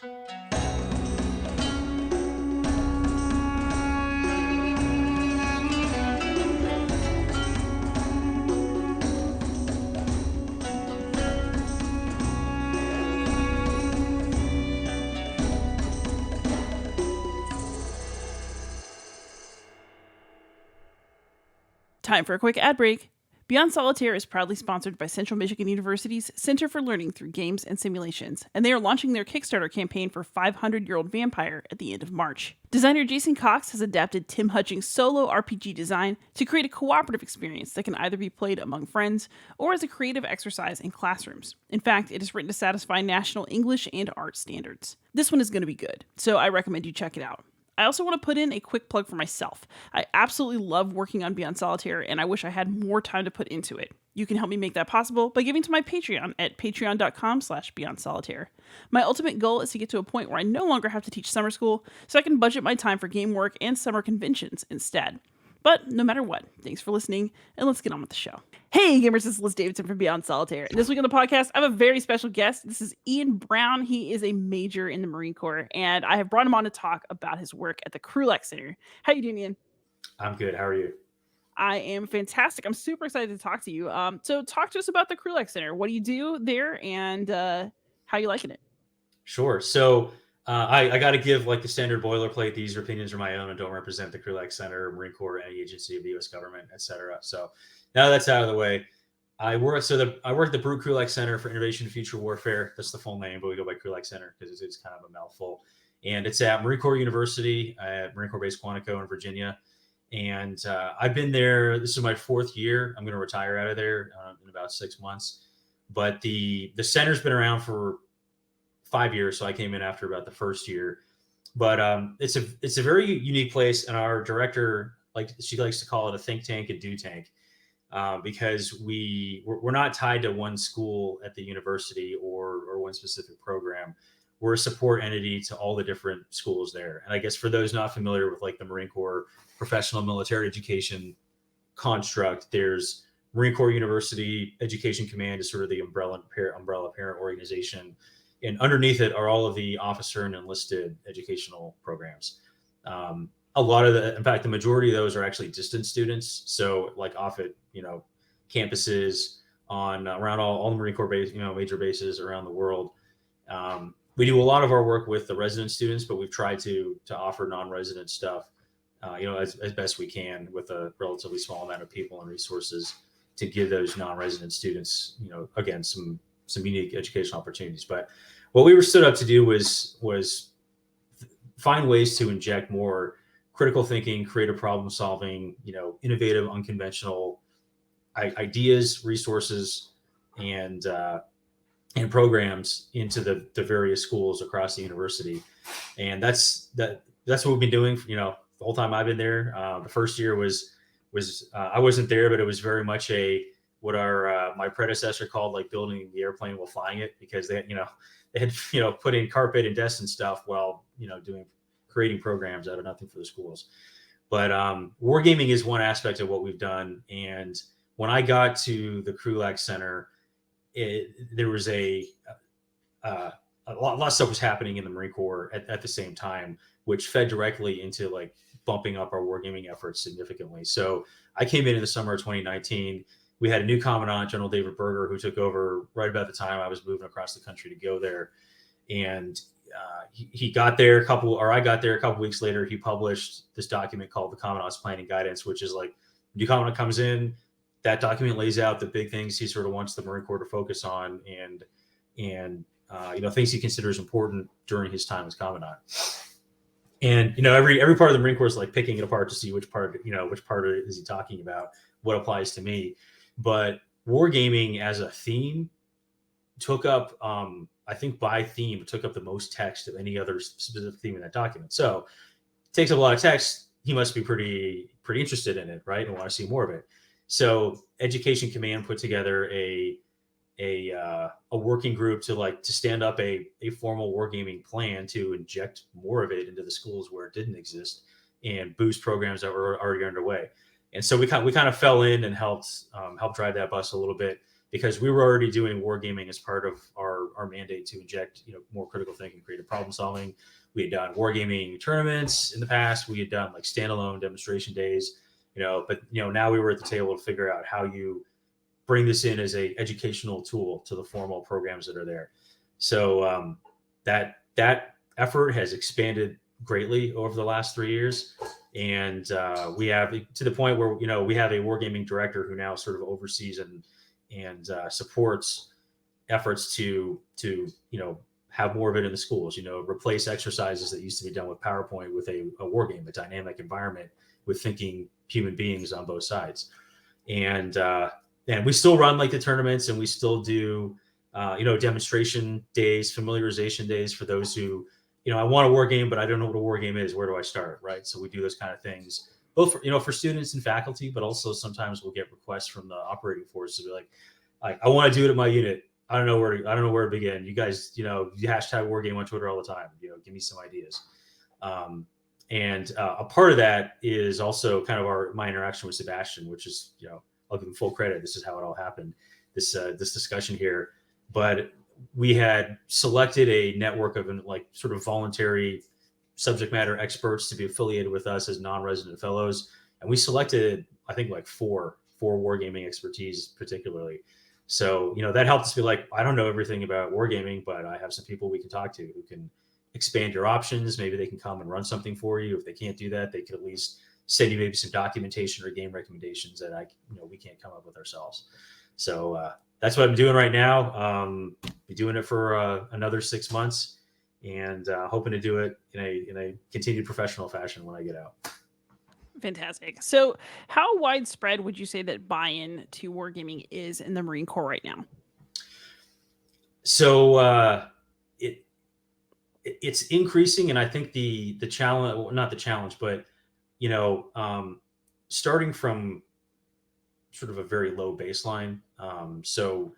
Time for a quick ad break. Beyond Solitaire is proudly sponsored by Central Michigan University's Center for Learning Through Games and Simulations, and they are launching their Kickstarter campaign for 500-Year-Old Vampire at the end of March. Designer Jason Cox has adapted Tim Hutchings' solo RPG design to create a cooperative experience that can either be played among friends or as a creative exercise in classrooms. In fact, it is written to satisfy national English and art standards. This one is going to be good, so I recommend you check it out. I also want to put in a quick plug for myself. I absolutely love working on Beyond Solitaire, and I wish I had more time to put into it. You can help me make that possible by giving to my Patreon at patreon.com/beyondsolitaire. My ultimate goal is to get to a point where I no longer have to teach summer school, so I can budget my time for game work and summer conventions instead. But no matter what, thanks for listening, and let's get on with the show. Hey gamers, this is Liz Davidson from Beyond Solitaire. And this week on the podcast, I have a very special guest. This is Ian Brown. He is a major in the Marine Corps, and I have brought him on to talk about his work at the Krulak Center. How you doing, Ian? I'm good. How are you? I am fantastic. I'm super excited to talk to you. So talk to us about the Krulak Center. What do you do there, and how you liking it? Sure. So I got to give like the standard boilerplate. These opinions are my own and don't represent the Krulak Center, Marine Corps, any agency of the U.S. government, etc. So now that's out of the way, I work at the Krulak Center for Innovation and Future Warfare. That's the full name, but we go by Krulak Center because it's kind of a mouthful. And it's at Marine Corps University at Marine Corps Base Quantico in Virginia. And I've been there. This is my 4th year. I'm going to retire out of there in about 6 months. But the center's been around for 5 years, so I came in after about the first year. But it's a very unique place, and our director, she likes to call it a think tank and do tank, because we're not tied to one school at the university or one specific program. We're a support entity to all the different schools there. And I guess for those not familiar with like the Marine Corps professional military education construct, there's Marine Corps University Education Command is sort of the umbrella parent organization. And underneath it are all of the officer and enlisted educational programs. A lot of in fact, the majority of those are actually distance students. So like off at, campuses around all the Marine Corps base, major bases around the world. We do a lot of our work with the resident students, but we've tried to offer non-resident stuff, as best we can with a relatively small amount of people and resources to give those non-resident students, again, some unique educational opportunities. But what we were stood up to do was find ways to inject more critical thinking, creative problem solving, innovative, unconventional ideas, resources, and programs into the various schools across the university. And that's what we've been doing, the whole time I've been there. The first year was I wasn't there, but it was very much what my predecessor called like building the airplane while flying it, because they had put in carpet and desks and stuff while creating programs out of nothing for the schools. But wargaming is one aspect of what we've done. And when I got to the Krulak Center, there was a lot of stuff was happening in the Marine Corps at the same time, which fed directly into like bumping up our wargaming efforts significantly. So I came in the summer of 2019. We had a new commandant, General David Berger, who took over right about the time I was moving across the country to go there. And I got there a couple weeks later. He published this document called the Commandant's Planning Guidance, which is like new commandant comes in, that document lays out the big things he sort of wants the Marine Corps to focus on and things he considers important during his time as commandant. And every part of the Marine Corps is like picking it apart to see which part of it is he talking about, what applies to me. But wargaming as a theme took up, I think by theme, took up the most text of any other specific theme in that document. So it takes up a lot of text. He must be pretty interested in it, right? And want to see more of it. So Education Command put together a working group to stand up a formal wargaming plan to inject more of it into the schools where it didn't exist and boost programs that were already underway. And so we kind of fell in and helped drive that bus a little bit, because we were already doing wargaming as part of our our mandate to inject, more critical thinking, creative problem solving. We had done wargaming tournaments in the past. We had done like standalone demonstration days, but now we were at the table to figure out how you bring this in as a educational tool to the formal programs that are there. So that effort has expanded greatly over the last 3 years. And we have to the point where, we have a wargaming director who now sort of oversees and supports efforts to have more of it in the schools, replace exercises that used to be done with PowerPoint with a war game, a dynamic environment with thinking human beings on both sides. And we still run like the tournaments, and we still do, demonstration days, familiarization days for those who, I want a war game, but I don't know what a war game is. Where do I start? Right. So we do those kind of things, both for students and faculty, but also sometimes we'll get requests from the operating force to be like, I want to do it at my unit. I don't know where to begin. You guys, you hashtag war game on Twitter all the time. Give me some ideas. And a part of that is also kind of my interaction with Sebastian, which is, I'll give him full credit. This is how it all happened. This discussion here, but we had selected a network of like sort of voluntary subject matter experts to be affiliated with us as non-resident fellows, and we selected, I think, like four wargaming expertise particularly. So that helped us be like, I don't know everything about wargaming, but I have some people we can talk to who can expand your options. Maybe they can come and run something for you. If they can't do that, they could at least send you maybe some documentation or game recommendations that we can't come up with ourselves. So that's what I'm doing right now. Be doing it for another 6 months, and hoping to do it in a continued professional fashion when I get out. Fantastic. So how widespread would you say that buy-in to wargaming is in the Marine Corps right now? So it's increasing, and I think the challenge, well, not the challenge, but starting from sort of a very low baseline. So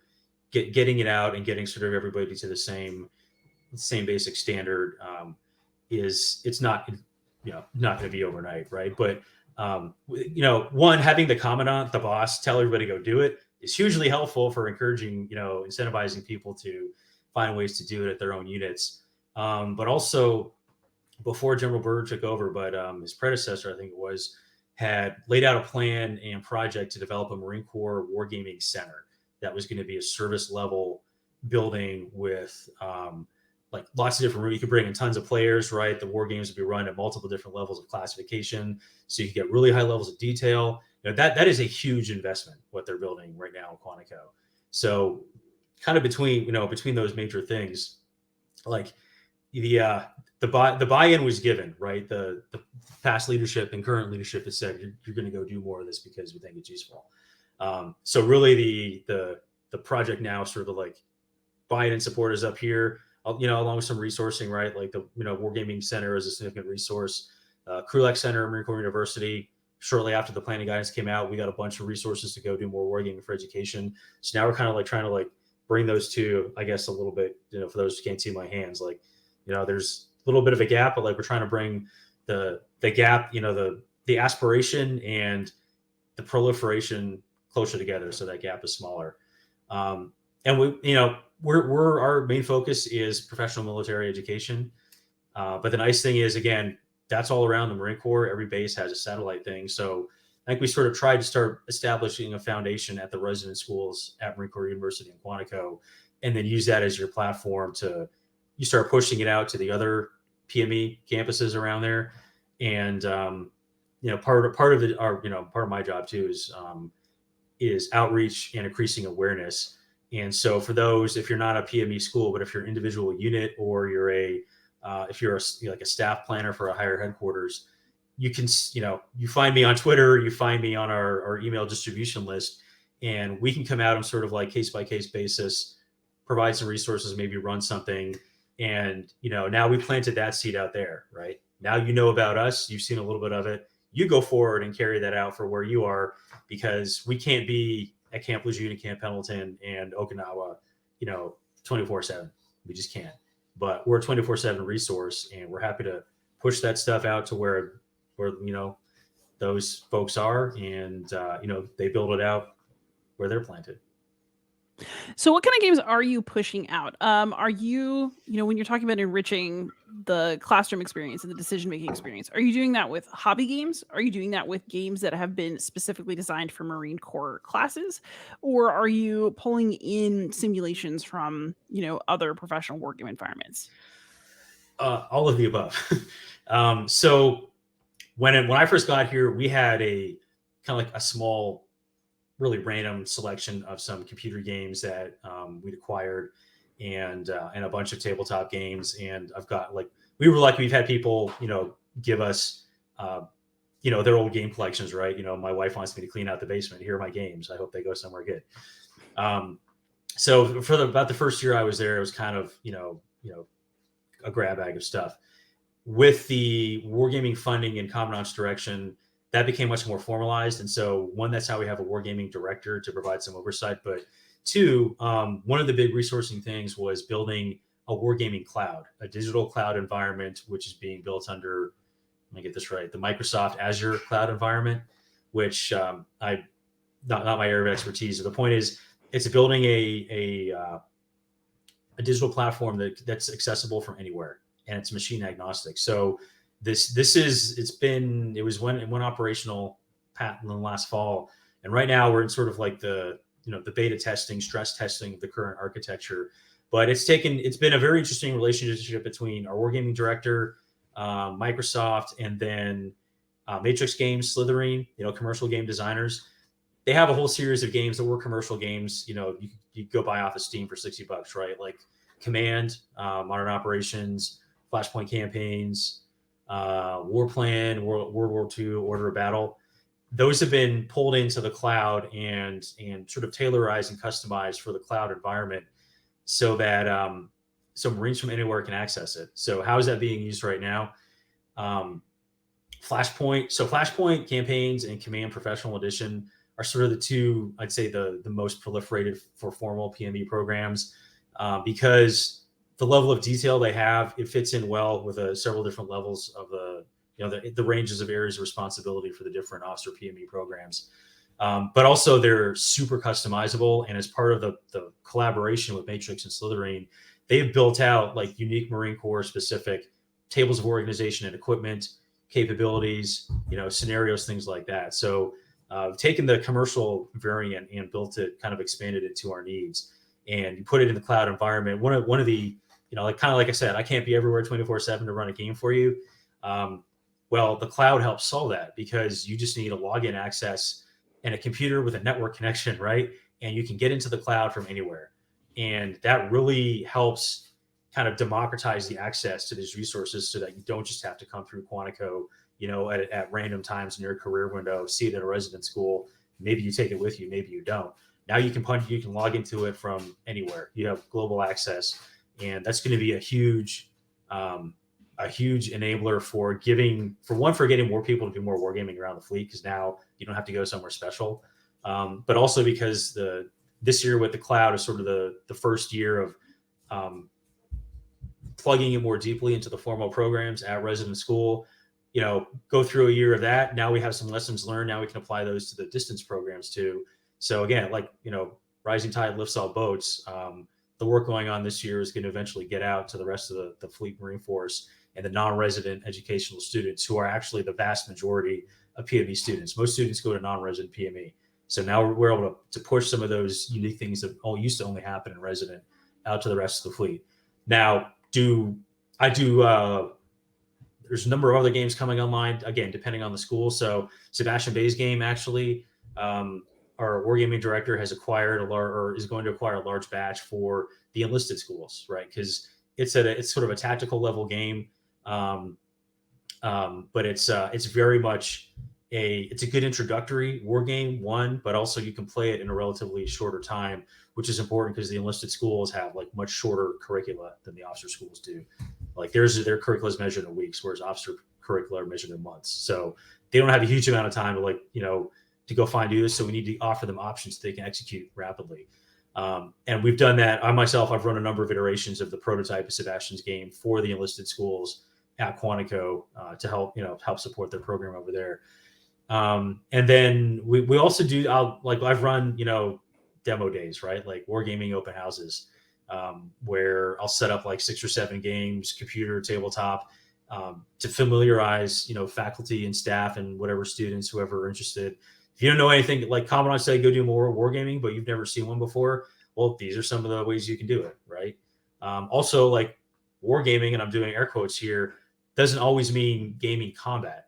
getting it out and getting sort of everybody to the same basic standard it's not not going to be overnight, right? But one, having the commandant, the boss, tell everybody to go do it is hugely helpful for encouraging, incentivizing people to find ways to do it at their own units. But also, before General Byrd took over, but his predecessor, I think it was, had laid out a plan and project to develop a Marine Corps wargaming center that was going to be a service level building with like lots of different rooms. You could bring in tons of players, right? The war games would be run at multiple different levels of classification, so you can get really high levels of detail. That is a huge investment what they're building right now in Quantico. So kind of between those major things, like the buy-in was given, right? The past leadership and current leadership has said you're going to go do more of this because we think it's useful. So really the project now sort of like buy-in and support is up here, along with some resourcing, right? Like the Wargaming Center is a significant resource. Krulak Center, Marine Corps University. Shortly after the planning guidance came out, we got a bunch of resources to go do more wargaming for education. So now we're kind of like trying to like bring those two, I guess, a little bit, for those who can't see my hands, like, there's a little bit of a gap, but like we're trying to bring the gap, the aspiration and the proliferation closer together so that gap is smaller. And we're our main focus is professional military education. But the nice thing is, again, that's all around the Marine Corps. Every base has a satellite thing. So I think we sort of tried to start establishing a foundation at the resident schools at Marine Corps University in Quantico, and then use that as your platform to, you start pushing it out to the other PME campuses around there. And, part of it, part of my job too is outreach and increasing awareness. And so for those, if you're not a PME school, but if you're an individual unit, or you're if you're like a staff planner for a higher headquarters, you can, you find me on Twitter, you find me on our email distribution list, and we can come out on sort of like case by case basis, provide some resources, maybe run something. And, now we planted that seed out there, right? Now, about us, you've seen a little bit of it. You go forward and carry that out for where you are, because we can't be at Camp Lejeune and Camp Pendleton and Okinawa, 24/7. We just can't. But we're a 24/7 resource, and we're happy to push that stuff out to where those folks are, and they build it out where they're planted. So what kind of games are you pushing out? Are you, when you're talking about enriching the classroom experience and the decision-making experience, are you doing that with hobby games? Are you doing that with games that have been specifically designed for Marine Corps classes? Or are you pulling in simulations from, other professional wargame environments? All of the above. So when I first got here, we had a kind of like a small, really random selection of some computer games that we'd acquired, and a bunch of tabletop games. And I've got like we were like we've had people give us their old game collections, right? My wife wants me to clean out the basement. Here are my games. I hope they go somewhere good. Um, so for about the first year I was there, it was kind of a grab bag of stuff. With the wargaming funding and Commandant's direction, that became much more formalized. And so, one, that's how we have a wargaming director to provide some oversight. But two, one of the big resourcing things was building a wargaming cloud, a digital cloud environment, which is being built under, let me get this right, the Microsoft Azure cloud environment, which I not my area of expertise. The point is, it's building a digital platform that's accessible from anywhere, and it's machine agnostic. So it was when it went operational in the last fall, and right now we're in sort of like the beta testing, stress testing of the current architecture. But it's been a very interesting relationship between our wargaming director, Microsoft, and then Matrix Games, Slytherin, commercial game designers. They have a whole series of games that were commercial games. You go buy off of Steam for $60, right? Like Command, Modern Operations, Flashpoint Campaigns, War Plan, World War II, Order of Battle. Those have been pulled into the cloud and sort of tailorized and customized for the cloud environment, so that Marines from anywhere can access it. So how is that being used right now? Flashpoint Campaigns and Command Professional Edition are sort of the two, I'd say, the most proliferated for formal PME programs, because the level of detail they have, it fits in well with several different levels of the ranges of areas of responsibility for the different officer PME programs. But also they're super customizable, and as part of the collaboration with Matrix and Slytherin, they've built out like unique Marine Corps specific tables of organization and equipment capabilities, scenarios, things like that. So taken the commercial variant and built it, kind of expanded it to our needs, and you put it in the cloud environment. One of the, like kind of like I said, I can't be everywhere 24/7 to run a game for you. Well, the cloud helps solve that, because you just need a login access and a computer with a network connection, right? And you can get into the cloud from anywhere. And that really helps kind of democratize the access to these resources, so that you don't just have to come through Quantico, at random times in your career window, see it at a resident school. Maybe you take it with you, maybe you don't. Now you can log into it from anywhere. You have global access, and that's going to be a huge enabler for getting more people to do more wargaming around the fleet, because now you don't have to go somewhere special. But also because this year with the cloud is sort of the first year of plugging it more deeply into the formal programs at resident school. Go through a year of that. Now we have some lessons learned. Now we can apply those to the distance programs too. So again, rising tide lifts all boats. The work going on this year is going to eventually get out to the rest of the Fleet Marine Force and the non-resident educational students, who are actually the vast majority of PME students. Most students go to non-resident PME. So now we're able to push some of those unique things that used to only happen in resident out to the rest of the fleet. Now, there's a number of other games coming online, again, depending on the school. So Sebastian Bay's game, actually, our wargaming director has acquired is going to acquire a large batch for the enlisted schools, right? Because it's sort of a tactical level game, but it's very much it's a good introductory war game, one, but also you can play it in a relatively shorter time, which is important because the enlisted schools have like much shorter curricula than the officer schools do. Like their curricula is measured in weeks, whereas officer curricula are measured in months. So they don't have a huge amount of time to go find do this. So we need to offer them options so they can execute rapidly. And we've done that. I've run a number of iterations of the prototype of Sebastian's game for the enlisted schools at Quantico to help support their program over there. And then we also do, I've run, demo days, right? Like wargaming open houses, where I'll set up like 6 or 7 games, computer, tabletop, to familiarize, faculty and staff and whatever students, whoever are interested. If you don't know anything, like Commandant say, go do more wargaming, but you've never seen one before. Well, these are some of the ways you can do it, right? Also, like wargaming, and I'm doing air quotes here, doesn't always mean gaming combat.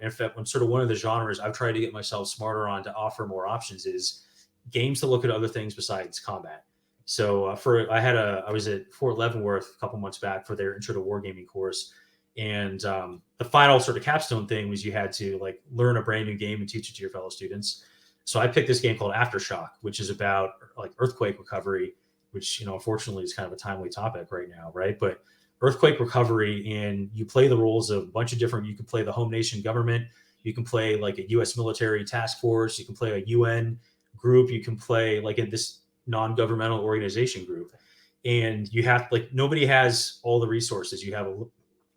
In fact, when sort of one of the genres I've tried to get myself smarter on to offer more options is games to look at other things besides combat. So I was at Fort Leavenworth a couple months back for their Intro to Wargaming course, and the final sort of capstone thing was you had to like learn a brand new game and teach it to your fellow students. So I picked this game called Aftershock, which is about like earthquake recovery, which unfortunately is kind of a timely topic right now, right? But earthquake recovery, and you play the roles of a bunch of different. You can play the home nation government, you can play like a U.S. military task force, you can play a UN group, you can play like in this non-governmental organization group, and you have like nobody has all the resources. You have a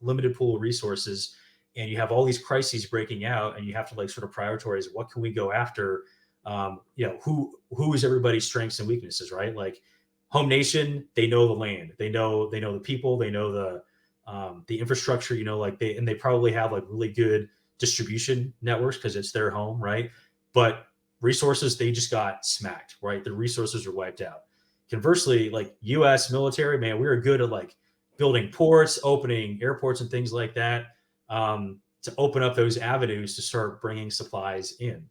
limited pool of resources, and you have all these crises breaking out, and you have to like sort of prioritize what can we go after. Who is everybody's strengths and weaknesses, right? Like home nation, they know the land, they know the people, they know the infrastructure, like they probably have like really good distribution networks because it's their home, right? But resources, they just got smacked, right? The resources are wiped out. Conversely, like US military, man, we were good at like building ports, opening airports and things like that, to open up those avenues to start bringing supplies in.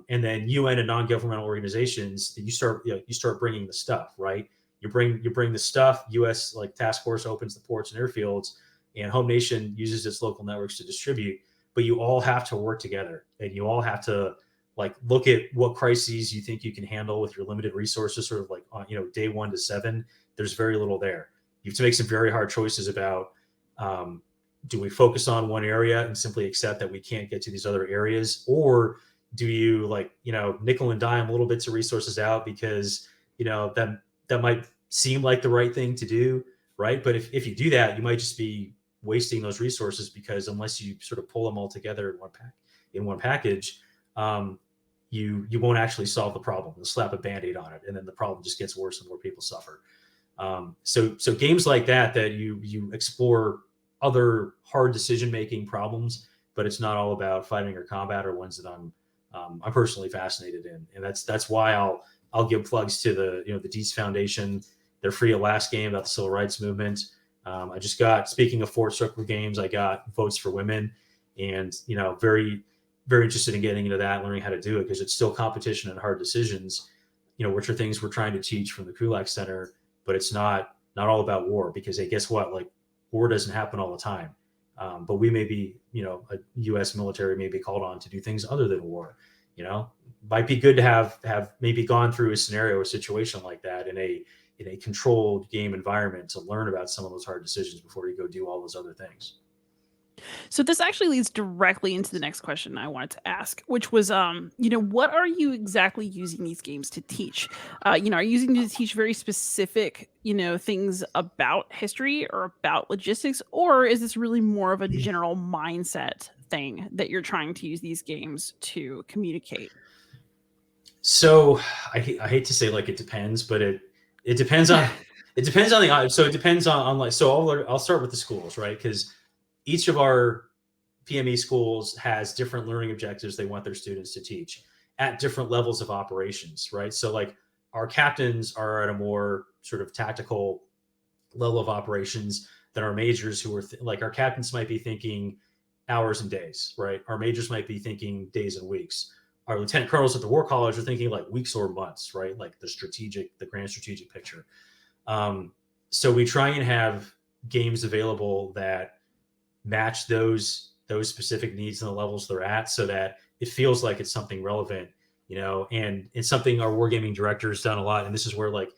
And then UN and non-governmental organizations, you start bringing the stuff, right? You bring the stuff. U.S. like task force opens the ports and airfields, and home nation uses its local networks to distribute. But you all have to work together, and you all have to like look at what crises you think you can handle with your limited resources. Sort of like on day 1 to 7, there's very little there. You have to make some very hard choices about. Do we focus on one area and simply accept that we can't get to these other areas, or do you nickel and dime little bits of resources out because that might seem like the right thing to do, right? But if you do that, you might just be wasting those resources, because unless you sort of pull them all together in one package, you won't actually solve the problem. You'll slap a Band-Aid on it, and then the problem just gets worse and more people suffer. So games like that you explore other hard decision-making problems, but it's not all about fighting or combat, or ones that I'm personally fascinated in. And that's why I'll give plugs to the Dietz Foundation. Their free last game about the civil rights movement. I just got, speaking of Fort Circle games, I got Votes for Women, and very, very interested in getting into that, learning how to do it, because it's still competition and hard decisions, which are things we're trying to teach from the Krulak Center. But it's not all about war, because hey, guess what? Like war doesn't happen all the time. But we may be, a U.S. military may be called on to do things other than war. Might be good to have maybe gone through a scenario or situation like that in a controlled game environment to learn about some of those hard decisions before you go do all those other things. So this actually leads directly into the next question I wanted to ask, which was, what are you exactly using these games to teach? Are you using them to teach very specific, things about history or about logistics, or is this really more of a general mindset thing that you're trying to use these games to communicate? So I hate to say like it depends, but it depends on it depends on the so it depends on like I'll start with the schools, right? Because each of our PME schools has different learning objectives they want their students to teach at different levels of operations, right? So like our captains are at a more sort of tactical level of operations than our majors, who are like our captains might be thinking hours and days, right? Our majors might be thinking days and weeks. Our lieutenant colonels at the War College are thinking like weeks or months, right? Like the grand strategic picture. So we try and have games available that match those specific needs and the levels they're at, so that it feels like it's something relevant, and it's something our wargaming director has done a lot. And this is where like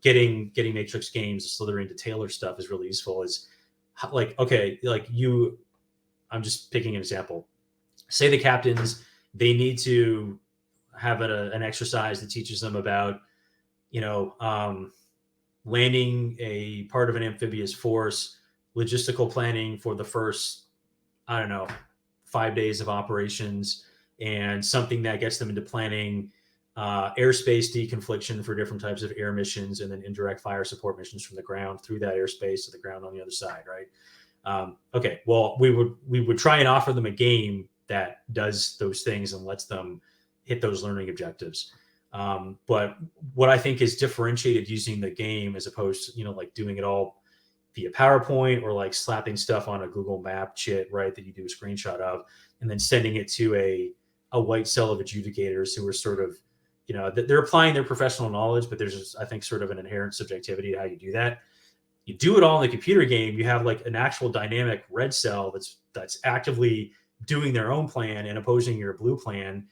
getting Matrix games, Slytherin to tailor stuff is really useful. Is like, okay, like I'm just picking an example. Say the captains, they need to have an exercise that teaches them about, landing a part of an amphibious force, logistical planning for the first, 5 days of operations, and something that gets them into planning airspace deconfliction for different types of air missions, and then indirect fire support missions from the ground through that airspace to the ground on the other side, right? Okay, well, we would try and offer them a game that does those things and lets them hit those learning objectives. But what I think is differentiated using the game as opposed to, like doing it all via PowerPoint or like slapping stuff on a Google Map chit, right, that you do a screenshot of, and then sending it to a white cell of adjudicators who are sort of, they're applying their professional knowledge, but there's just, I think, sort of an inherent subjectivity to how you do that. You do it all in the computer game, you have like an actual dynamic red cell that's actively doing their own plan and opposing your blue plan.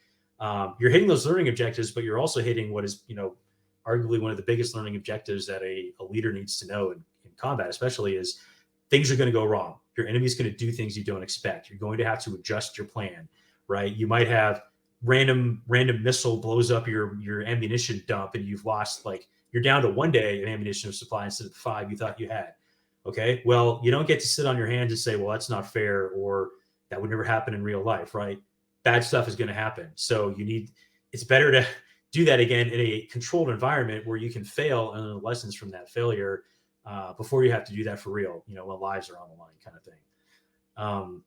You're hitting those learning objectives, but you're also hitting what is, arguably one of the biggest learning objectives that a leader needs to know in combat, especially, is things are going to go wrong. Your enemy's going to do things you don't expect. You're going to have to adjust your plan, right? You might have random missile blows up your ammunition dump, and you've lost, like, you're down to 1 day of ammunition supply instead of 5 you thought you had. Okay, well, you don't get to sit on your hands and say, well, that's not fair, or that would never happen in real life, right? Bad stuff is going to happen. So it's better to do that again in a controlled environment where you can fail and learn lessons from that failure before you have to do that for real, when lives are on the line, kind of thing.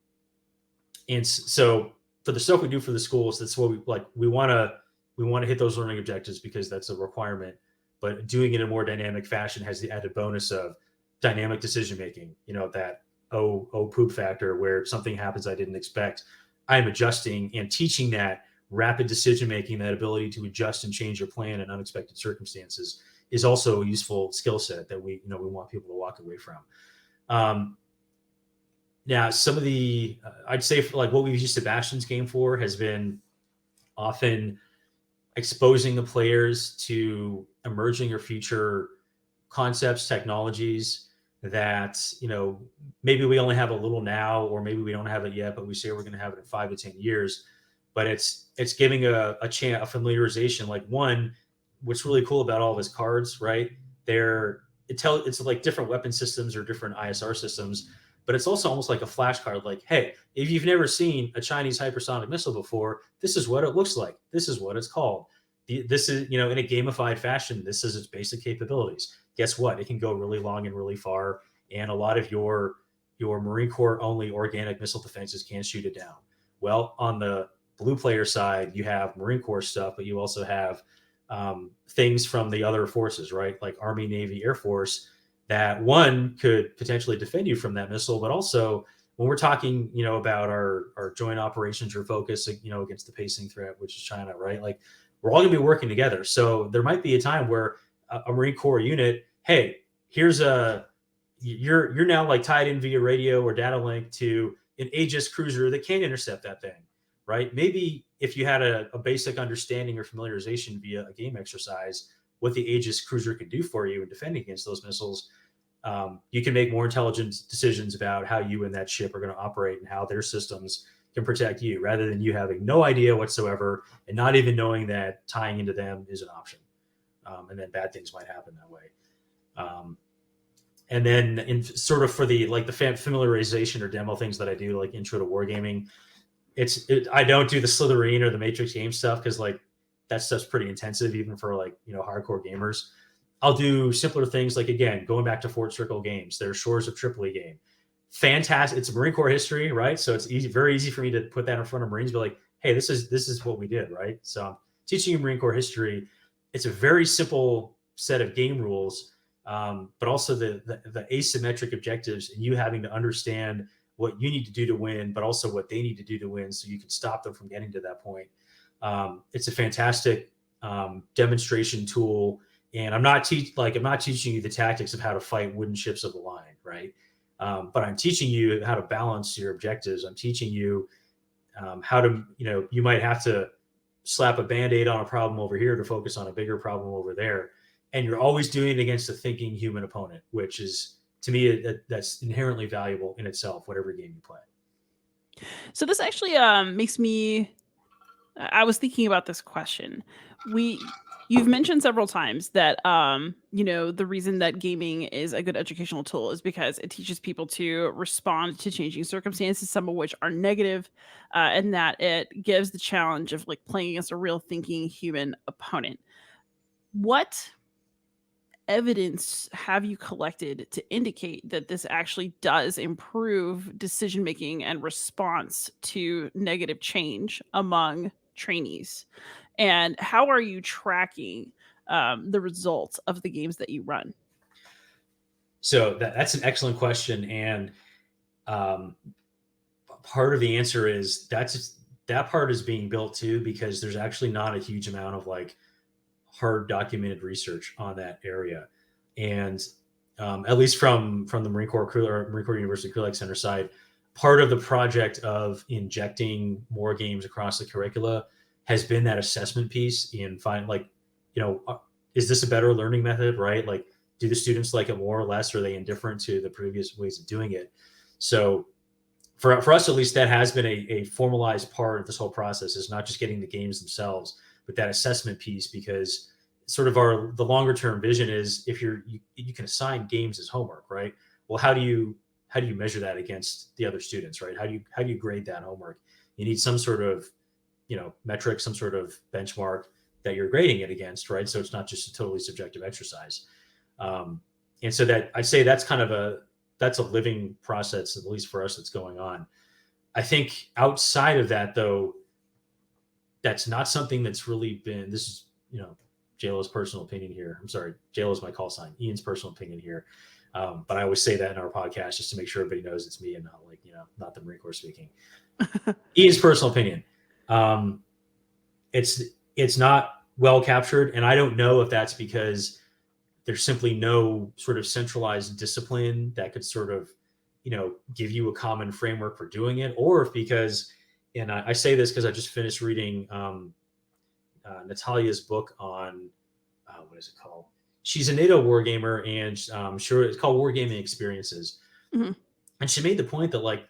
And so for the stuff we do for the schools, that's what we like. We want to hit those learning objectives because that's a requirement. But doing it in a more dynamic fashion has the added bonus of dynamic decision making. That poop factor, where something happens I didn't expect, I'm adjusting and teaching that rapid decision making, that ability to adjust and change your plan in unexpected circumstances, is also a useful skill set that we want people to walk away from. Now, some of the I'd say, for like what we've used Sebastian's game for has been often exposing the players to emerging or future concepts, technologies that, maybe we only have a little now, or maybe we don't have it yet, but we say we're going to have it in 5 to 10 years. But it's giving a familiarization. Like, one, what's really cool about all of his cards, right? It's like different weapon systems or different ISR systems, but it's also almost like a flashcard. Like, hey, if you've never seen a Chinese hypersonic missile before, this is what it looks like. This is what it's called. This is, in a gamified fashion, this is its basic capabilities. Guess what? It can go really long and really far, and a lot of your Marine Corps only organic missile defenses can't shoot it down. Well, on the blue player side, you have Marine Corps stuff, but you also have things from the other forces, right? Like Army, Navy, Air Force, that one could potentially defend you from that missile, but also when we're talking, about our joint operations or focus, against the pacing threat, which is China, right? Like, we're all going to be working together. So there might be a time where a Marine Corps unit, hey, you're now like tied in via radio or data link to an Aegis cruiser that can intercept that thing, right? Maybe if you had a basic understanding or familiarization via a game exercise, what the Aegis cruiser can do for you in defending against those missiles, you can make more intelligent decisions about how you and that ship are going to operate and how their systems can protect you, rather than you having no idea whatsoever and not even knowing that tying into them is an option. And then bad things might happen that way. And then in sort of for the familiarization or demo things that I do, like intro to wargaming, I don't do the Slytherin or the Matrix game stuff, because like that stuff's pretty intensive even for like, hardcore gamers. I'll do simpler things, like, again, going back to Fort Circle games, their Shores of Tripoli game. Fantastic. It's Marine Corps history, right? So it's very easy for me to put that in front of Marines, be like, hey, this is what we did, right? So I'm teaching you Marine Corps history. It's a very simple set of game rules, but also the asymmetric objectives, and you having to understand what you need to do to win, but also what they need to do to win, so you can stop them from getting to that point. It's a fantastic demonstration tool, and I'm not teaching you the tactics of how to fight wooden ships of the line, right? But I'm teaching you how to balance your objectives. I'm teaching you how to, you might have to slap a Band-Aid on a problem over here to focus on a bigger problem over there. And you're always doing it against a thinking human opponent, which is, to me, that's inherently valuable in itself, whatever game you play. So this actually makes me, I was thinking about this question. You've mentioned several times that the reason that gaming is a good educational tool is because it teaches people to respond to changing circumstances, some of which are negative, and that it gives the challenge of like playing against a real thinking human opponent. What evidence have you collected to indicate that this actually does improve decision making and response to negative change among trainees? And how are you tracking the results of the games that you run? So that's an excellent question, and um, part of the answer is that part is being built too because there's actually not a huge amount of like hard documented research on that area, and at least from the Marine Corps University Krulak Center side, part of the project of injecting more games across the curricula has been that assessment piece in find like is this a better learning method, right? Like, do the students like it more or less? Or are they indifferent to the previous ways of doing it? So for us at least, that has been a formalized part of this whole process, is not just getting the games themselves but that assessment piece, because sort of the longer term vision is if you can assign games as homework, right? Well, how do you measure that against the other students, right? How do you grade that homework? You need some sort of metric, some sort of benchmark that you're grading it against, right? So it's not just a totally subjective exercise. And so that I'd say that's kind of that's a living process, at least for us, that's going on. I think outside of that, though, that's not something that's really been. This is JLo's personal opinion here. I'm sorry, JLo's my call sign. Ian's personal opinion here, but I always say that in our podcast just to make sure everybody knows it's me and not like not the Marine Corps speaking. Ian's personal opinion. It's not well captured, and I don't know if that's because there's simply no sort of centralized discipline that could sort of give you a common framework for doing it, or if because, and I say this because I just finished reading Natalia's book on what is it called? She's a NATO wargamer, and sure, it's called Wargaming Experiences. Mhm. And she made the point that like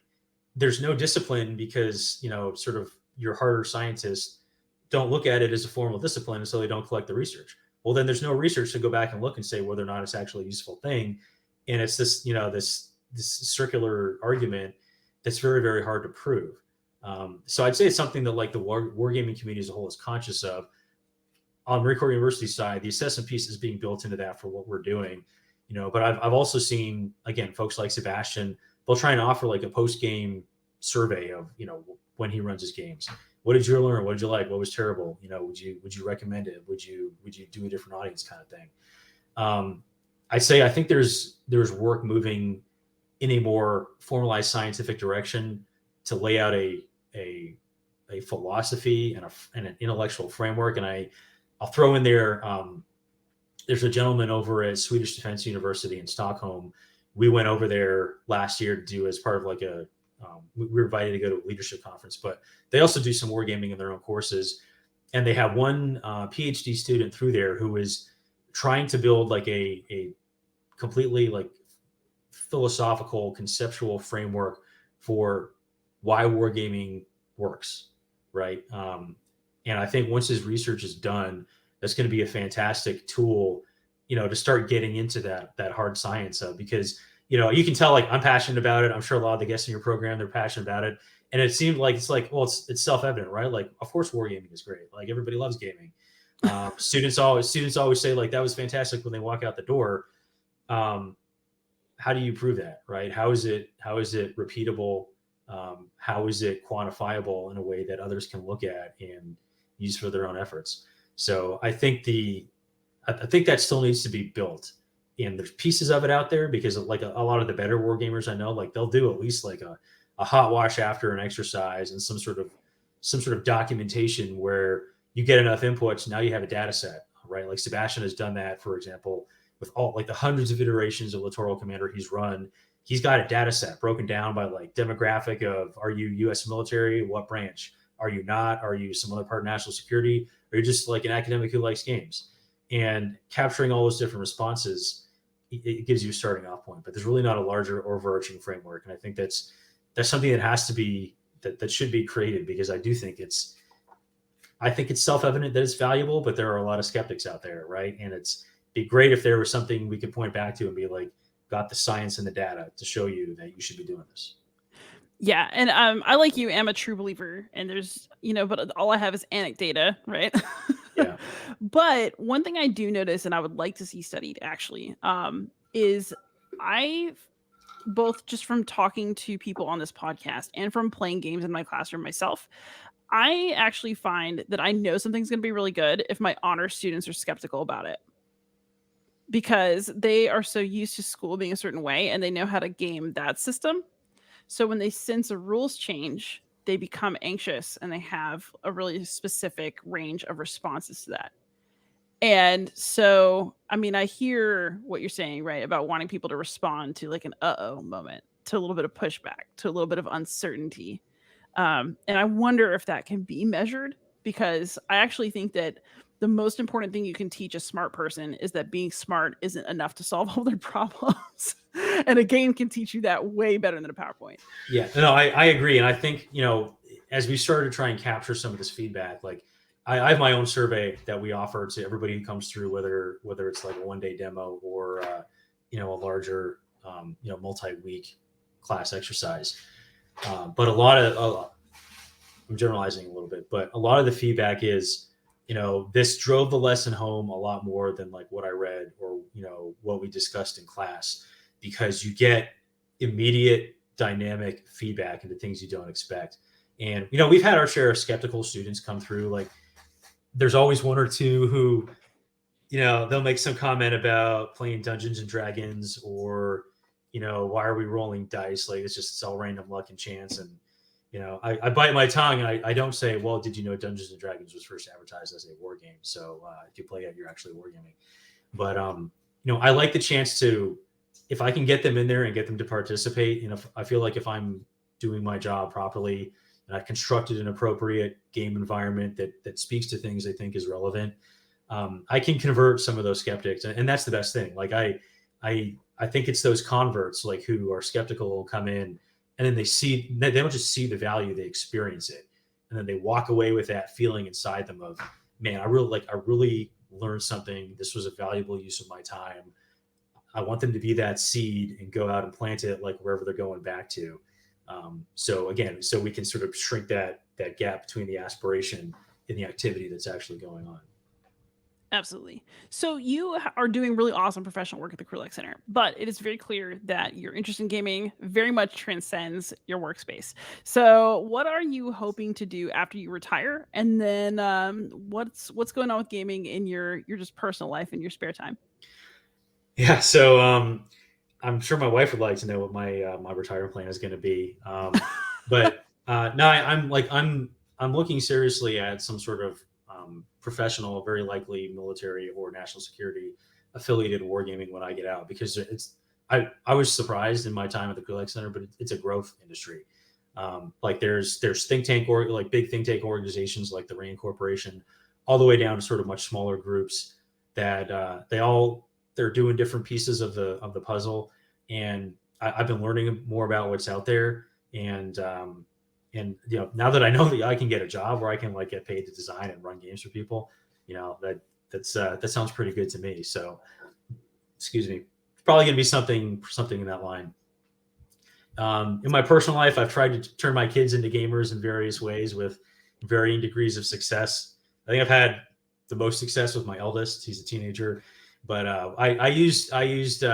there's no discipline because sort of your harder scientists don't look at it as a formal discipline, and so they don't collect the research. Well, then there's no research to go back and look and say whether or not it's actually a useful thing, and it's this this circular argument that's very, very hard to prove. So I'd say it's something that like the wargaming community as a whole is conscious of. On Marine Corps University side, the assessment piece is being built into that for what we're doing, but I've also seen, again, folks like Sebastian, they'll try and offer like a post-game survey of, when he runs his games. What did you learn? What did you like? What was terrible? Would you recommend it? Would you do a different audience kind of thing? I think there's work moving in a more formalized scientific direction to lay out a philosophy and an intellectual framework. And I'll throw in there. There's a gentleman over at Swedish Defense University in Stockholm. We went over there last year to do as part of like we were invited to go to a leadership conference, but they also do some wargaming in their own courses. And they have one PhD student through there who is trying to build like a completely like philosophical, conceptual framework for why wargaming works, right? And I think once his research is done, that's going to be a fantastic tool, to start getting into that hard science of, because you can tell like I'm passionate about it. I'm sure a lot of the guests in your program, they're passionate about it. And it seemed like it's self-evident, right? Like, of course, wargaming is great. Like everybody loves gaming. Students always say like that was fantastic when they walk out the door. How do you prove that, right? How is it repeatable? How is it quantifiable in a way that others can look at and use for their own efforts? So I think that still needs to be built. And there's pieces of it out there because like a lot of the better war gamers I know, like they'll do at least like a hot wash after an exercise and some sort of documentation where you get enough inputs. Now you have a data set, right? Like Sebastian has done that, for example, with all like the hundreds of iterations of Littoral Commander he's run. He's got a data set broken down by like demographic of, are you U.S. military? What branch? Are you not? Are you some other part of national security? Or you're just like an academic who likes games? And capturing all those different responses, it gives you a starting off point. But there's really not a larger overarching framework. And I think that's something that has to be, that should be created, because I do think it's I think it's self-evident that it's valuable, but there are a lot of skeptics out there, right? And it's be great if there was something we could point back to and be like, got the science and the data to show you that you should be doing this. Yeah, and I like you am a true believer, and there's but all I have is anecdata, right? Yeah. But one thing I do notice, and I would like to see studied actually, is I both just from talking to people on this podcast and from playing games in my classroom myself, I actually find that I know something's going to be really good if my honor students are skeptical about it because they are so used to school being a certain way and they know how to game that system. So when they sense a rules change, they become anxious and they have a really specific range of responses to that. And so, I mean, I hear what you're saying, right? About wanting people to respond to like an uh-oh moment, to a little bit of pushback, to a little bit of uncertainty. And I wonder if that can be measured because I actually think that the most important thing you can teach a smart person is that being smart isn't enough to solve all their problems. And a game can teach you that way better than a PowerPoint. Yeah, no, I agree. And I think, as we started to try and capture some of this feedback, like I have my own survey that we offer to everybody who comes through, whether it's like a 1-day demo or, a larger, multi-week class exercise. But I'm generalizing a little bit, but a lot of the feedback is, this drove the lesson home a lot more than like what I read or, what we discussed in class, because you get immediate dynamic feedback into things you don't expect. And, we've had our share of skeptical students come through. Like there's always one or two who, they'll make some comment about playing Dungeons and Dragons or, why are we rolling dice? Like it's all random luck and chance. And, I bite my tongue and I don't say, well, did you know Dungeons and Dragons was first advertised as a war game? So if you play it, you're actually wargaming. But, I like the chance to, if I can get them in there and get them to participate, I feel like if I'm doing my job properly and I've constructed an appropriate game environment that speaks to things I think is relevant, I can convert some of those skeptics. And that's the best thing. Like I think it's those converts like who are skeptical will come in and then they don't just see the value, they experience it. And then they walk away with that feeling inside them of, man, I really learned something. This was a valuable use of my time. I want them to be that seed and go out and plant it like wherever they're going back to. So we can sort of shrink that gap between the aspiration and the activity that's actually going on. Absolutely. So you are doing really awesome professional work at the Krulak Center, but it is very clear that your interest in gaming very much transcends your workspace. So what are you hoping to do after you retire? And then what's going on with gaming in your just personal life and your spare time? Yeah. So I'm sure my wife would like to know what my retirement plan is going to be. But no, I'm looking seriously at some sort of professional, very likely military or national security affiliated wargaming when I get out, because I was surprised in my time at the Krulak Center, but it's a growth industry. Like there's think tank big think tank organizations like the RAND Corporation, all the way down to sort of much smaller groups that they're doing different pieces of the puzzle. And I've been learning more about what's out there. And now that I know that I can get a job where I can like get paid to design and run games for people, that sounds pretty good to me. So, excuse me, it's probably going to be something in that line. In my personal life, I've tried to turn my kids into gamers in various ways with varying degrees of success. I think I've had the most success with my eldest. He's a teenager, but I used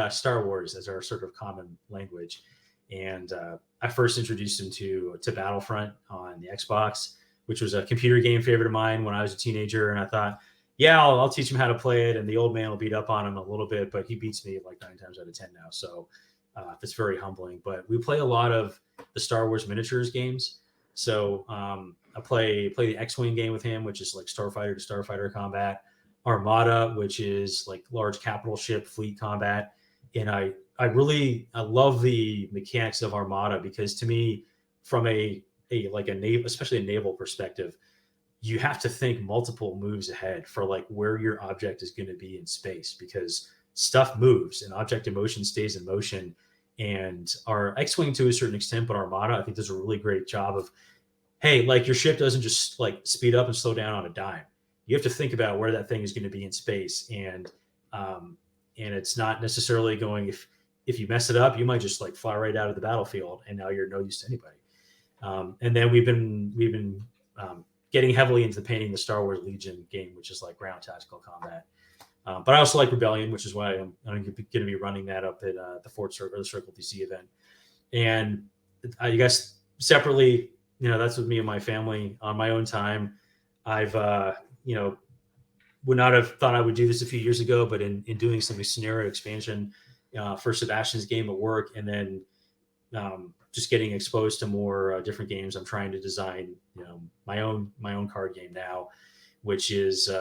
Star Wars as our sort of common language. And I first introduced him to Battlefront on the Xbox, which was a computer game favorite of mine when I was a teenager. And I thought, yeah, I'll teach him how to play it. And the old man will beat up on him a little bit, but he beats me like 9 times out of 10 now. So that's very humbling. But we play a lot of the Star Wars miniatures games. So I play the X-Wing game with him, which is like starfighter to starfighter combat. Armada, which is like large capital ship fleet combat. And I love the mechanics of Armada, because to me, from a naval, especially a naval perspective, you have to think multiple moves ahead for like where your object is going to be in space, because stuff moves and object in motion stays in motion. And our X-Wing to a certain extent, but Armada, I think, does a really great job of hey, like your ship doesn't just like speed up and slow down on a dime. You have to think about where that thing is going to be in space, um, and it's not necessarily going if you mess it up, you might just like fly right out of the battlefield, and now you're no use to anybody. And then we've been getting heavily into painting the Star Wars Legion game, which is like ground tactical combat. But I also like Rebellion, which is why I'm going to be running that up at the Fort Circle, or the Circle DC event. And I guess separately, that's with me and my family on my own time. I've, would not have thought I would do this a few years ago, but in doing some scenario expansion for Sebastian's game at work, and then just getting exposed to more different games, I'm trying to design, my own card game now, which is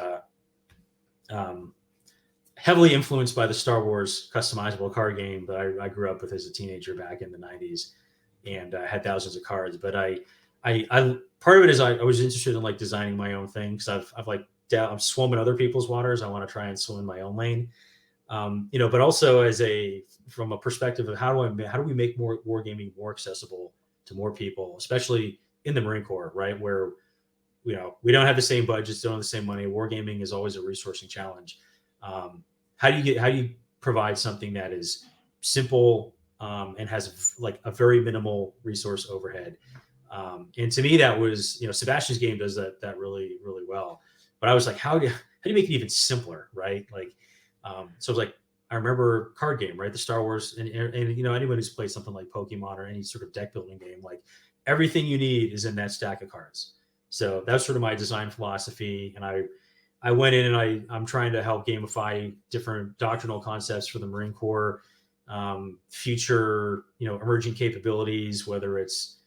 heavily influenced by the Star Wars customizable card game that I grew up with as a teenager back in the 90s, and had thousands of cards. But I part of it is I was interested in like designing my own thing, because I'm swimming other people's waters. I want to try and swim in my own lane. But also from a perspective of how do we make more wargaming more accessible to more people, especially in the Marine Corps, right? Where, we don't have the same budgets, don't have the same money. Wargaming is always a resourcing challenge. How do you provide something that is simple, and has like a very minimal resource overhead? And to me, that was, Sebastian's game does that really, really well. But I was like, how do you make it even simpler, right? Like, so I was like, I remember card game, right? The Star Wars, and anyone who's played something like Pokemon or any sort of deck building game, like everything you need is in that stack of cards. So that's sort of my design philosophy. And I went in and I'm trying to help gamify different doctrinal concepts for the Marine Corps, future, emerging capabilities, whether it's,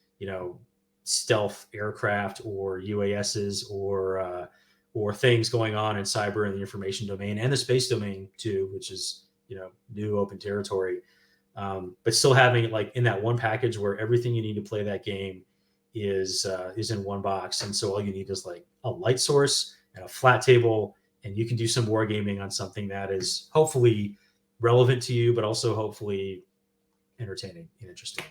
stealth aircraft or UASs or things going on in cyber and the information domain and the space domain too, which is, new open territory. But still having it like in that one package where everything you need to play that game is in one box. And so all you need is like a light source and a flat table, and you can do some wargaming on something that is hopefully relevant to you, but also hopefully entertaining and interesting.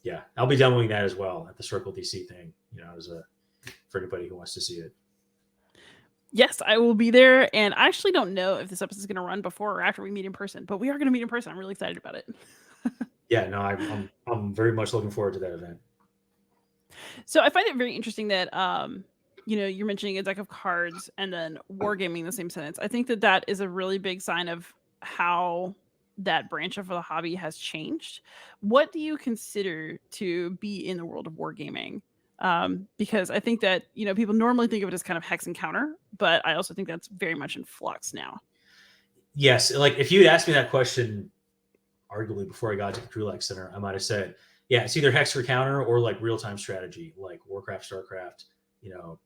Yeah, I'll be demoing that as well at the Circle DC thing, for anybody who wants to see it. Yes, I will be there, and I actually don't know if this episode is going to run before or after we meet in person, but we are going to meet in person. I'm really excited about it. Yeah, no, I'm very much looking forward to that event. So I find it very interesting that you're mentioning a deck of cards and then wargaming in the same sentence. I think that is a really big sign of how that branch of the hobby has changed. What do you consider to be in the world of wargaming? Because I think that, people normally think of it as kind of hex and counter, but I also think that's very much in flux now. Yes. Like if you had asked me that question, arguably before I got to the Krulak Center, I might've said, yeah, it's either hex or counter or like real-time strategy, like Warcraft, StarCraft,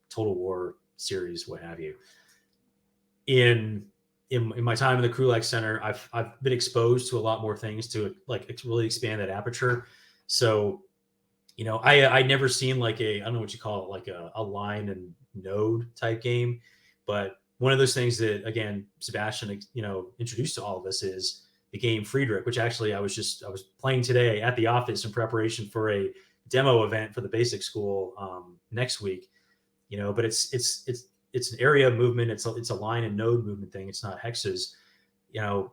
Total War series, what have you. In my time in the Krulak Center, I've been exposed to a lot more things to like really expand that aperture. So, I never seen like I don't know what you call it, like a line and node type game, but one of those things that, again, Sebastian, introduced to all of us is the game Friedrich, which actually I was playing today at the office in preparation for a demo event for the basic school next week. But it's an area movement. It's a line and node movement thing. It's not hexes,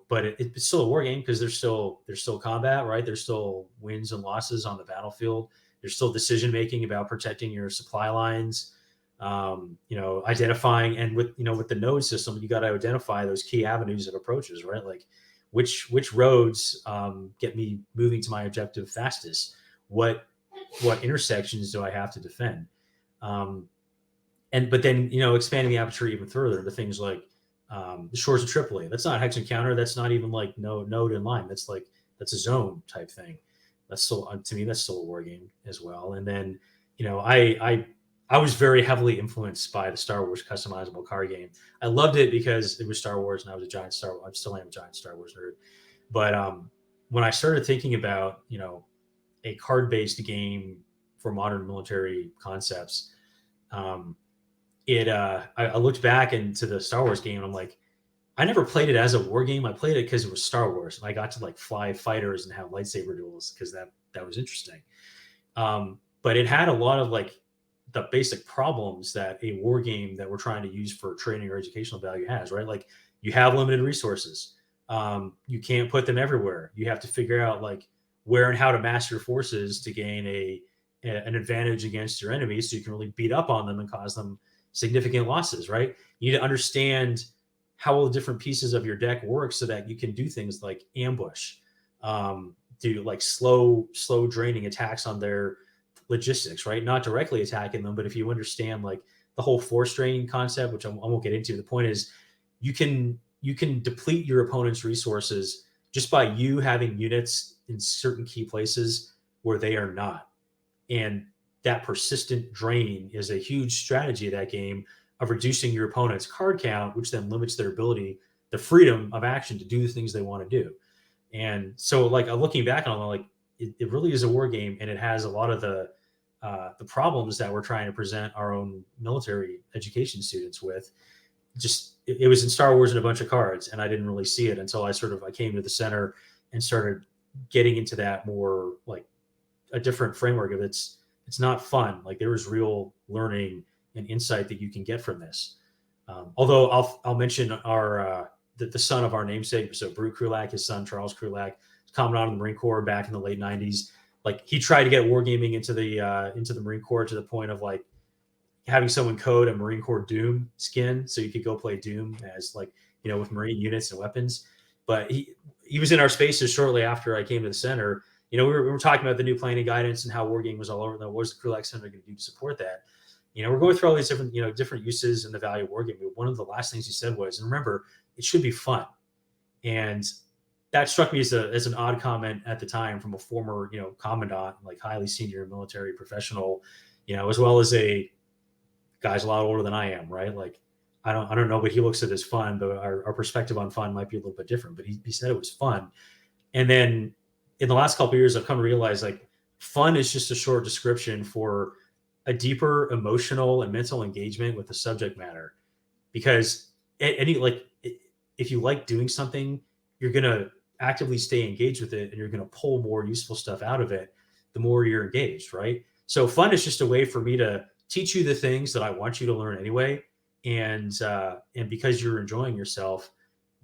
but it's still a war game because there's still combat, right? There's still wins and losses on the battlefield. There's still decision making about protecting your supply lines, identifying, and with the node system, you got to identify those key avenues of approaches, right? Like which roads get me moving to my objective fastest? What intersections do I have to defend? But then expanding the aperture even further to things like the shores of Tripoli. That's not hex and counter. That's not even like node in line. That's a zone type thing. That's still, to me, that's still a war game as well. And then I was very heavily influenced by the Star Wars customizable card game. I loved it because it was Star Wars, and I was a giant Star Wars. I still am a giant Star Wars nerd. But when I started thinking about a card-based game for modern military concepts, I looked back into the Star Wars game, and I'm like, I never played it as a war game. I played it because it was Star Wars, and I got to like fly fighters and have lightsaber duels because that was interesting. but it had a lot of like the basic problems that a war game that we're trying to use for training or educational value has, right? Like you have limited resources. You can't put them everywhere. You have to figure out like where and how to mass your forces to gain an advantage against your enemies so you can really beat up on them and cause them significant losses, right? You need to understand how all the different pieces of your deck work so that you can do things like ambush, do like slow draining attacks on their logistics, right? Not directly attacking them, but if you understand like the whole force draining concept, which I won't get into, the point is you can deplete your opponent's resources just by you having units in certain key places where they are not. And that persistent drain is a huge strategy of that game of reducing your opponent's card count, which then limits their ability, the freedom of action to do the things they want to do. And so like looking back on it, like it really is a war game, and it has a lot of the problems that we're trying to present our own military education students with. Just it was in Star Wars and a bunch of cards, and I didn't really see it until I came to the center and started getting into that more like a different framework of it's not fun. Like there was real learning and insight that you can get from this. Although I'll mention our the son of our namesake, so Brute Krulak, his son Charles Krulak, commandant of the Marine Corps back in the late '90s. Like he tried to get wargaming into the Marine Corps to the point of like having someone code a Marine Corps Doom skin so you could go play Doom as like, you know, with Marine units and weapons. But he was in our spaces shortly after I came to the center. You know, we were talking about the new planning guidance and how wargaming was all over. What was the Krulak Center going to do to support that? You know, we're going through all these different, different uses and the value of wargaming. One of the last things he said was, and remember, it should be fun. And that struck me as an odd comment at the time from a former, commandant, like highly senior military professional, as well as a guy's a lot older than I am, right? Like, I don't know, but he looks at it as fun, but our perspective on fun might be a little bit different. But he said it was fun. And then in the last couple of years, I've come to realize like fun is just a short description for a deeper emotional and mental engagement with the subject matter. Because if you like doing something, you're going to actively stay engaged with it, and you're going to pull more useful stuff out of it the more you're engaged, right? So fun is just a way for me to teach you the things that I want you to learn anyway. And because you're enjoying yourself,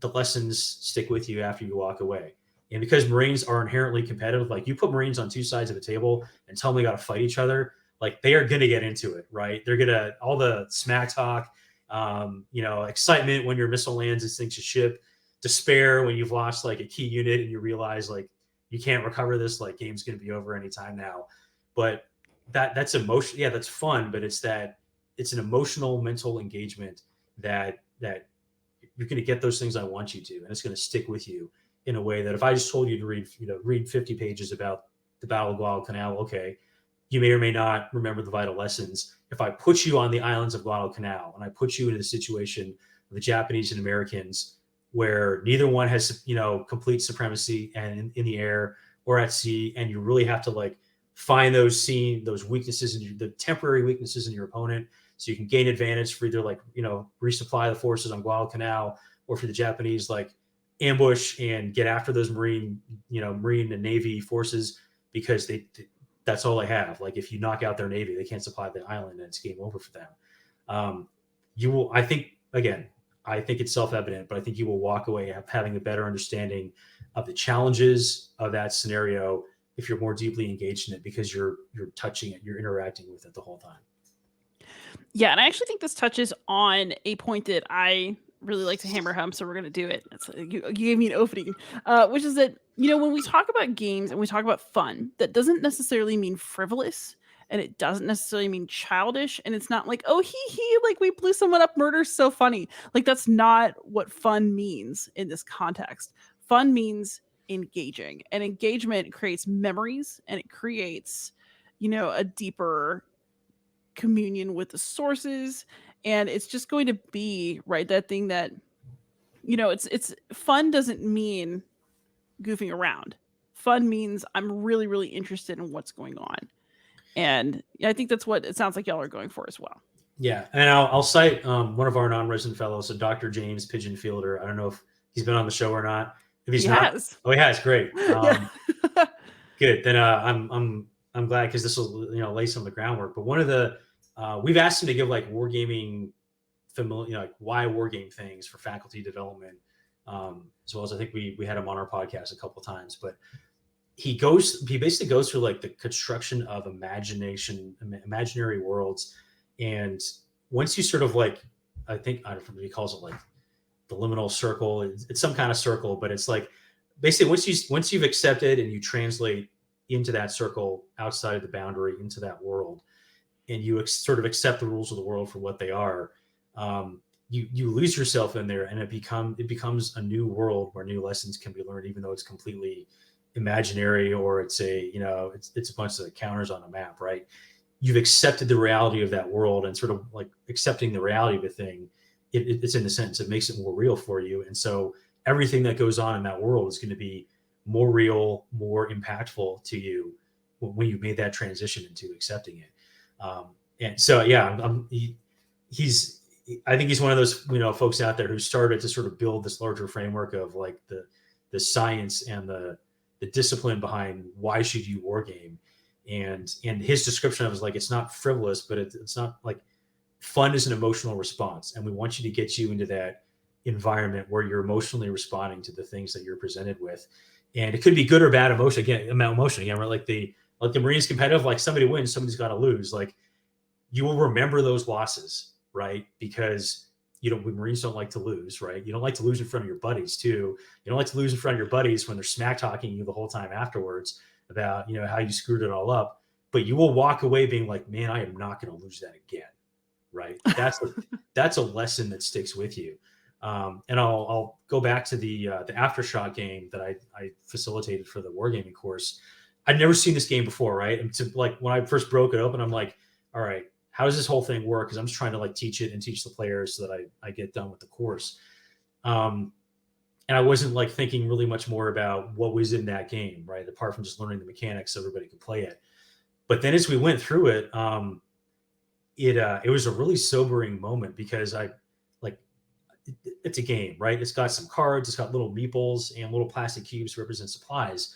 the lessons stick with you after you walk away. And because Marines are inherently competitive, like you put Marines on two sides of a table and tell them they got to fight each other, like they are going to get into it, right? They're going to, all the smack talk, excitement when your missile lands and sinks a ship, despair when you've lost like a key unit and you realize like you can't recover this, like game's going to be over anytime now. But that's emotion. Yeah, that's fun, but it's an emotional, mental engagement that you're going to get those things I want you to, and it's going to stick with you in a way that if I just told you to read 50 pages about the Battle of Guadalcanal, okay, you may or may not remember the vital lessons. If I put you on the islands of Guadalcanal and I put you in the situation of the Japanese and Americans where neither one has, complete supremacy and in the air or at sea, and you really have to like find those weaknesses and the temporary weaknesses in your opponent so you can gain advantage for either like, resupply the forces on Guadalcanal, or for the Japanese, like ambush and get after those Marine and Navy forces, because that's all they have. Like if you knock out their Navy, they can't supply the island and it's game over for them. I think it's self-evident, but I think you will walk away having a better understanding of the challenges of that scenario if you're more deeply engaged in it, because you're touching it, you're interacting with it the whole time. Yeah, and I actually think this touches on a point that I really like to hammer home, so we're going to do it. You gave me an opening, which is that, when we talk about games and we talk about fun, that doesn't necessarily mean frivolous, and it doesn't necessarily mean childish, and it's not like, oh, like we blew someone up, murder's so funny. Like that's not what fun means in this context. Fun means engaging, and engagement creates memories, and it creates, a deeper communion with the sources, and it's just going to be right that thing that it's fun doesn't mean goofing around. Fun means I'm really, really interested in what's going on, and I think that's what it sounds like y'all are going for as well. Yeah, and I'll cite one of our non-resident fellows, so Dr. James Pigeon Fielder. I don't know if he's been on the show or not. If he's not, has. Oh, he has. Great. Yeah. Good. Then I'm I'm glad, because this will, lay some of the groundwork. But one of the we've asked him to give like wargaming familiar, like why wargame things for faculty development, as well as I think we had him on our podcast a couple of times. But he basically goes through like the construction of imaginary worlds, and once you sort of like, I don't know if he calls it like the liminal circle. It's some kind of circle, but it's like basically once you've accepted and you translate into that circle outside of the boundary into that world, and you sort of accept the rules of the world for what they are, you lose yourself in there, and it becomes a new world where new lessons can be learned, even though it's completely imaginary, or it's it's a bunch of counters on a map, right? You've accepted the reality of that world, and sort of like accepting the reality of a thing. It's in a sense, it makes it more real for you. And so everything that goes on in that world is going to be more real, more impactful to you when you made that transition into accepting it. And so, yeah, I think he's one of those, folks out there who started to sort of build this larger framework of like the science and the discipline behind why should you war game. And his description of it is like, it's not frivolous, but it's not like, fun is an emotional response. And we want you to get you into that environment where you're emotionally responding to the things that you're presented with. And it could be good or bad emotion. Again, right? Like the Marines competitive, like somebody wins, somebody's got to lose. Like you will remember those losses, right? Because Marines don't like to lose, right? You don't like to lose in front of your buddies too. You don't like to lose in front of your buddies when they're smack talking you the whole time afterwards about, how you screwed it all up. But you will walk away being like, man, I am not going to lose that again. Right. That's a lesson that sticks with you. And I'll go back to the Aftershock game that I facilitated for the wargaming course. I'd never seen this game before, right? And like when I first broke it open, I'm like, all right, how does this whole thing work? Because I'm just trying to like teach it and teach the players so that I get done with the course. And I wasn't like thinking really much more about what was in that game, right? Apart from just learning the mechanics so everybody could play it. But then as we went through it, it was a really sobering moment, because it's a game, right? It's got some cards, it's got little meeples and little plastic cubes to represent supplies.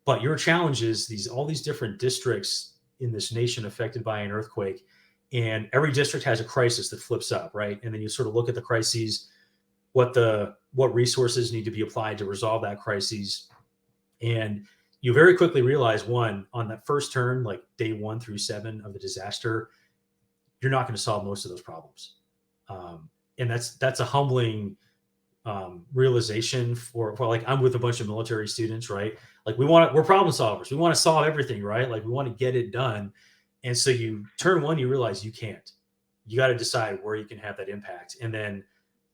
But your challenge is all these different districts in this nation affected by an earthquake, and every district has a crisis that flips up, right? And then you sort of look at the crises, what resources need to be applied to resolve that crisis. And you very quickly realize, one, on that first turn, like day 1 through 7 of the disaster, you're not going to solve most of those problems. And that's a humbling realization for like, I'm with a bunch of military students, right? Like we're problem solvers. We want to solve everything, right? Like we want to get it done. And so you turn 1, you realize you can't. You got to decide where you can have that impact. And then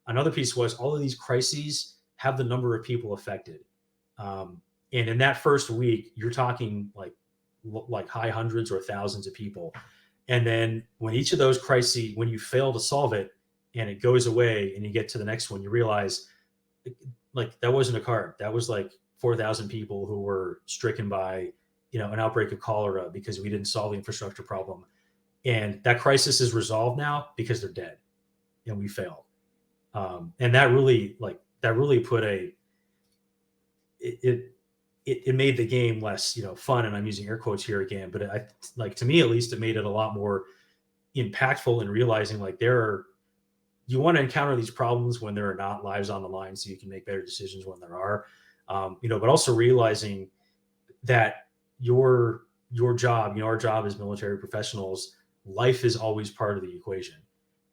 another piece was all of these crises have the number of people affected. And in that first week, you're talking like high hundreds or thousands of people. And then when each of those crises, when you fail to solve it and it goes away and you get to the next one, you realize like that wasn't a card. That was like 4,000 people who were stricken by, an outbreak of cholera because we didn't solve the infrastructure problem. And that crisis is resolved now because they're dead and we failed. And that really put it made the game less, fun. And I'm using air quotes here again, but to me, at least, it made it a lot more impactful in realizing like you want to encounter these problems when there are not lives on the line, so you can make better decisions when there are, but also realizing that your job, our job as military professionals, life is always part of the equation.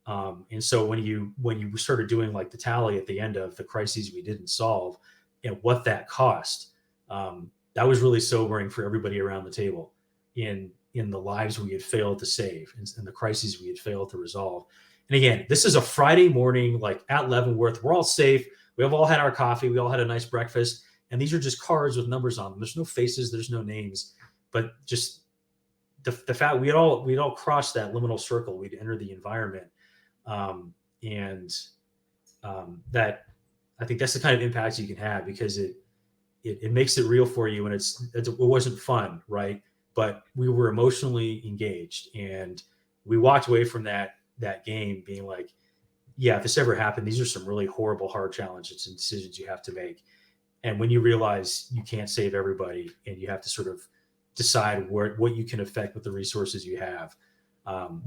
And so when you started doing like the tally at the end of the crises we didn't solve and what that cost, that was really sobering for everybody around the table in the lives we had failed to save and the crises we had failed to resolve. And again, this is a Friday morning, like at Leavenworth, we're all safe. We have all had our coffee. We all had a nice breakfast. And these are just cards with numbers on them. There's no faces. There's no names, but just the fact we'd all crossed that liminal circle. We'd enter the environment. That I think that's the kind of impact you can have, because it makes it real for you. And it wasn't fun, right? But we were emotionally engaged, and we walked away from that game being like, yeah, if this ever happened, these are some really horrible, hard challenges and decisions you have to make. And when you realize you can't save everybody and you have to sort of decide what you can affect with the resources you have. And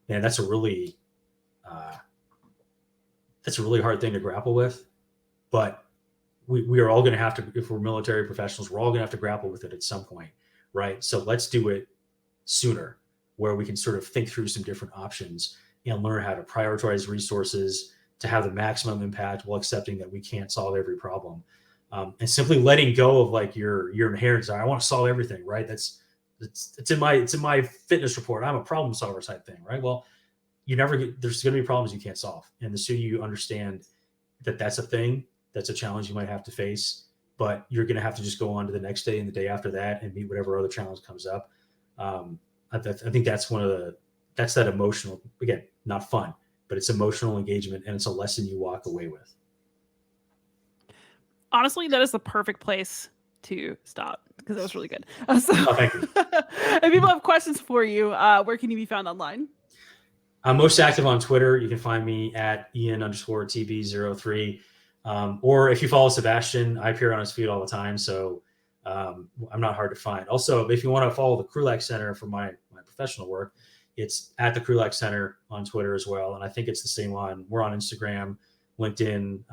that's a really hard thing to grapple with. But we are all going to have to, if we're military professionals, we're all going to have to grapple with it at some point, right? So let's do it sooner, where we can sort of think through some different options and learn how to prioritize resources to have the maximum impact while accepting that we can't solve every problem. And simply letting go of like your inherent desire. I want to solve everything, right? It's in my fitness report. I'm a problem solver type thing, right? Well, there's going to be problems you can't solve. And the sooner you understand that that's a thing, that's a challenge you might have to face, but you're going to have to just go on to the next day and the day after that and meet whatever other challenge comes up. I think that's that emotional, again, not fun, but it's emotional engagement, and it's a lesson you walk away with. Honestly, that is the perfect place to stop, because that was really good. Thank you. If people have questions for you, where can you be found online? I'm most active on Twitter. You can find me at Ian_TB03. Or if you follow Sebastian, I appear on his feed all the time. So I'm not hard to find. Also, if you want to follow the Krulak Center for my professional work, it's at the Krulak Center on Twitter as well. And I think it's the same we're on Instagram, LinkedIn,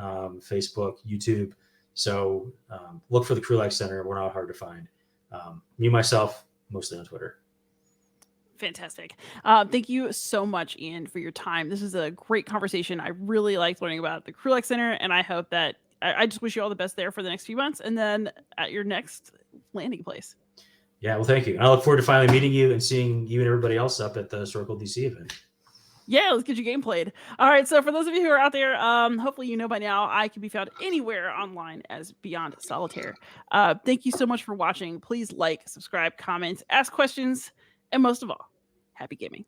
Facebook, YouTube. So look for the Krulak Center. We're not hard to find. Me, myself, mostly on Twitter. Fantastic. Thank you so much, Ian, for your time. This is a great conversation. I really liked learning about the Krulak Center, and I hope that I just wish you all the best there for the next few months and then at your next landing place. Yeah, well, thank you. And I look forward to finally meeting you and seeing you and everybody else up at the Circle DC event. Yeah, let's get your game played. All right, so for those of you who are out there, hopefully you know by now, I can be found anywhere online as Beyond Solitaire. Thank you so much for watching. Please like, subscribe, comment, ask questions, and most of all, happy gaming.